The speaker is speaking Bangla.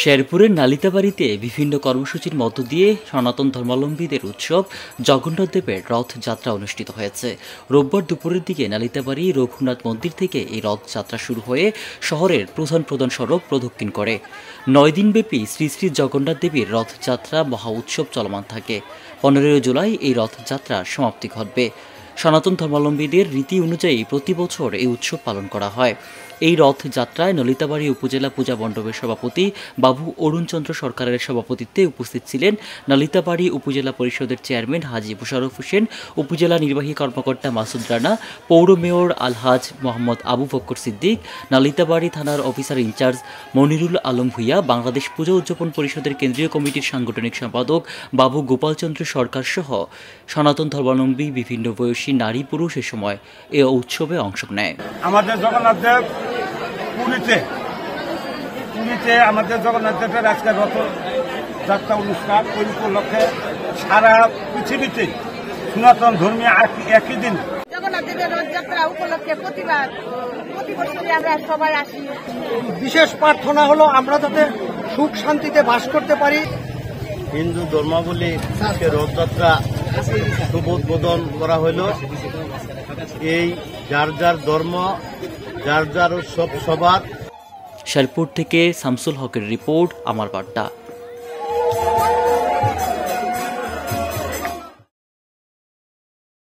শেরপুরের নালিতাবাড়িতে বিভিন্ন কর্মসূচির মধ্য দিয়ে সনাতন ধর্মাবলম্বীদের উৎসব জগন্নাথদেবের রথযাত্রা অনুষ্ঠিত হয়েছে। রোববার দুপুরের দিকে নালিতাবাড়ি রঘুনাথ মন্দির থেকে এই রথযাত্রা শুরু হয়ে শহরের প্রধান সড়ক প্রদক্ষিণ করে। 9 দিনব্যাপী শ্রী শ্রী জগন্নাথ দেবীর রথযাত্রা মহা উৎসব চলমান থাকে। 15 জুলাই এই রথযাত্রার সমাপ্তি ঘটবে। সনাতন ধর্মাবলম্বীদের রীতি অনুযায়ী প্রতি বছর এই উৎসব পালন করা হয়। এই রথযাত্রায় নলিতাবাড়ি উপজেলা পূজা মণ্ডপের সভাপতি বাবু অরুণচন্দ্র সরকারের সভাপতিত্বে উপস্থিত ছিলেন নালিতাবাড়ি উপজেলা পরিষদের চেয়ারম্যান হাজী মোশাররফ হোসেন, উপজেলা নির্বাহী কর্মকর্তা মাসুদ রানা, পৌর মেয়র আলহাজ মোহাম্মদ আবু বকর সিদ্দিক, নালিতাবাড়ি থানার অফিসার ইনচার্জ মনিরুল আলম ভূঁইয়া, বাংলাদেশ পূজা উদযাপন পরিষদের কেন্দ্রীয় কমিটির সাংগঠনিক সম্পাদক বাবু গোপালচন্দ্র সরকার সহ সনাতন ধর্মাবলম্বী বিভিন্ন বয়সী নারী পুরুষ এ সময় এ উৎসবে অংশ নেয়। আমাদের জগন্নাথ দেব পুরীতে আমাদের জগন্নাথ দেবের আজকে রথযাত্রা অনুষ্ঠান, ওই উপলক্ষে সারা পৃথিবীতে সনাতন ধর্মী একই দিন জগন্নাথ দেবের রথযাত্রা উপলক্ষে প্রতি বছরই আমরা সবাই আসি। বিশেষ প্রার্থনা হলো আমরা যাতে সুখ শান্তিতে বাস করতে পারি। হিন্দু ধর্মাবলী রথযাত্রা শুভ উদ্বোধন করা হইল। এই যার যার ধর্ম, যার যার উৎসব সবার। শেরপুর থেকে শামসুল হকের রিপোর্ট, আমার বার্তা।